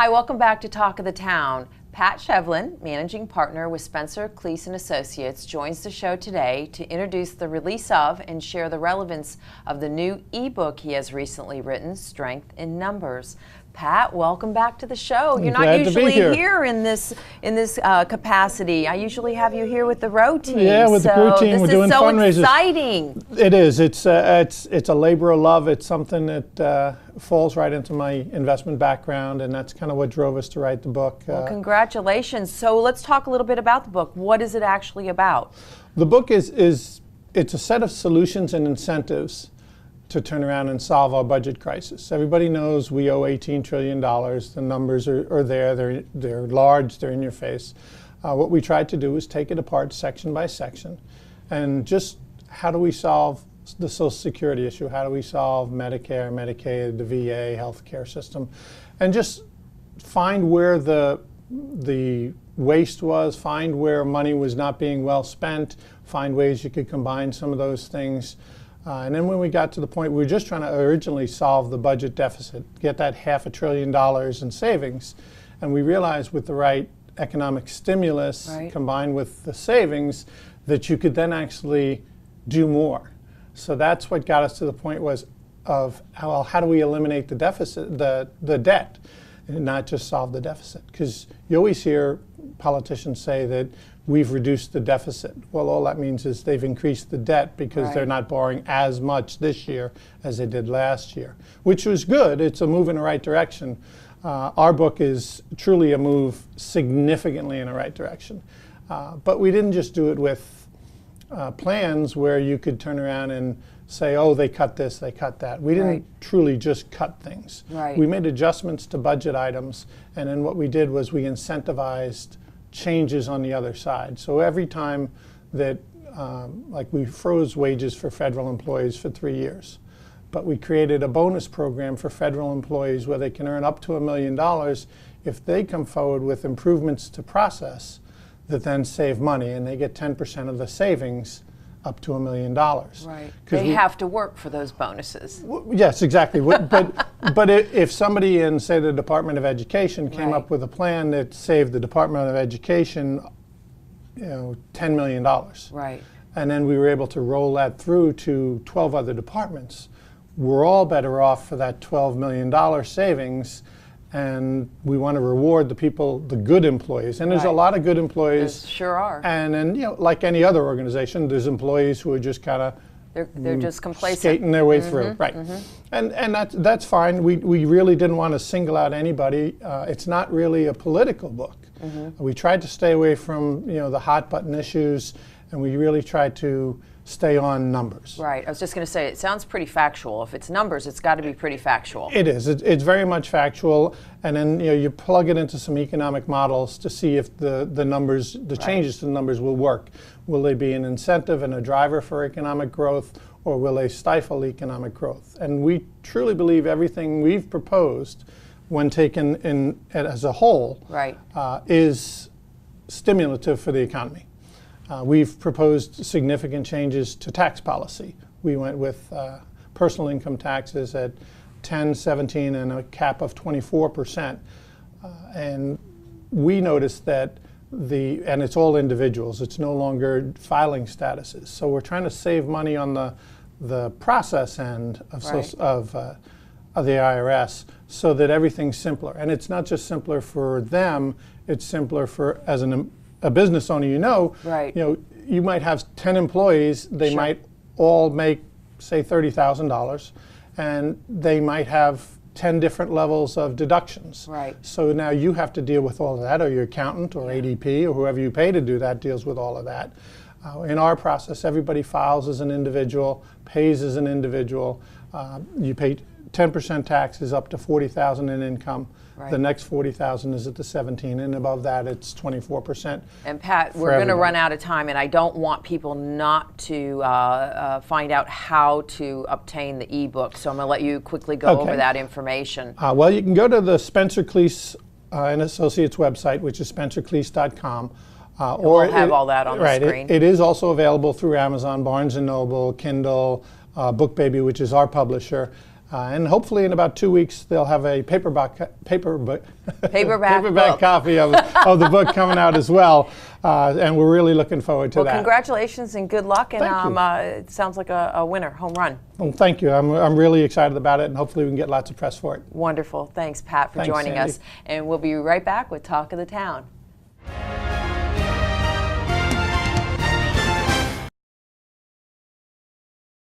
Hi, welcome back to Talk of the Town. Pat Shevlin, managing partner with Spencer, Kliese and Associates, joins the show today to introduce the release of and share the relevance of the new ebook he has recently written, Strength in Numbers. Pat, welcome back to the show. You're not usually here in this capacity. I usually have you here with the row team. Yeah, with the crew team, we're doing fundraisers. This is so exciting. It is. It's a labor of love. It's something that falls right into my investment background, and that's kind of what drove us to write the book. Well, congratulations. So let's talk a little bit about the book. What is it actually about? The book it's a set of solutions and incentives to turn around and solve our budget crisis. Everybody knows we owe $18 trillion. The numbers are there. They're large. They're in your face. What we tried to do is take it apart section by section, and just how do we solve the Social Security issue? How do we solve Medicare, Medicaid, the VA, healthcare system, and just find where the waste was, find where money was not being well spent, find ways you could combine some of those things. And then when we got to the point, we were just trying to originally solve the budget deficit, get that $500 billion in savings. And we realized with the right economic stimulus combined with the savings that you could then actually do more. So that's what got us to the point of how do we eliminate the deficit, the debt, and not just solve the deficit. Because you always hear politicians say that we've reduced the deficit. Well, all that means is they've increased the debt because they're not borrowing as much this year as they did last year, which was good. It's a move in the right direction. Our book is truly a move significantly in the right direction. But we didn't just do it with plans where you could turn around and say, oh, they cut this, they cut that. We didn't truly just cut things. We made adjustments to budget items, and then what we did was we incentivized changes on the other side. So every time that, like we froze wages for federal employees for 3 years, but we created a bonus program for federal employees where they can earn up to $1 million if they come forward with improvements to process that then save money, and they get 10% of the savings up to $1 million. Right. They have to work for those bonuses. Yes, exactly. but if somebody in, say, the Department of Education came up with a plan that saved the Department of Education, $10 million. Right. And then we were able to roll that through to 12 other departments, we're all better off for that $12 million savings. And we want to reward the people, the good employees. And there's a lot of good employees. There sure are. And then, like any other organization, there's employees who are just kind of they're just complacent, skating their way through, And that's fine. We really didn't want to single out anybody. It's not really a political book. We tried to stay away from the hot button issues, and we really tried to stay on numbers. Right. I was just going to say, it sounds pretty factual. If it's numbers, it's got to be pretty factual. It is. It's very much factual, and then you plug it into some economic models to see if the numbers, the changes to the numbers will work. Will they be an incentive and a driver for economic growth, or will they stifle economic growth? And we truly believe everything we've proposed, when taken in as a whole, is stimulative for the economy. We've proposed significant changes to tax policy. We went with personal income taxes at 10, 17, and a cap of 24%. And we noticed that and it's all individuals. It's no longer filing statuses. So we're trying to save money on the process end of the IRS so that everything's simpler. And it's not just simpler for them, it's simpler for, as a business owner, you might have 10 employees. They might all make, say, $30,000, and they might have 10 different levels of deductions. So now you have to deal with all of that, or your accountant, or ADP, or whoever you pay to do that deals with all of that. In our process, everybody files as an individual, pays as an individual. You pay 10% taxes up to $40,000 in income. The next 40,000 is at the 17, and above that it's 24%. And Pat, we're going to run out of time, and I don't want people not to find out how to obtain the ebook. So I'm going to let you quickly go over that information. Well, you can go to the Spencer Kliese and Associates website, which is spencerkliese.com. We'll have all that on the screen. It is also available through Amazon, Barnes & Noble, Kindle, BookBaby, which is our publisher. And hopefully in about 2 weeks they'll have a paperback Paperback copy of the book coming out as well. And we're really looking forward to that. Well, congratulations and good luck. And Thank you. it sounds like a winner, home run. Well, thank you. I'm really excited about it, and hopefully we can get lots of press for it. Wonderful. Thanks, Pat, for Thanks, joining Sandy. us. And we'll be right back with Talk of the Town.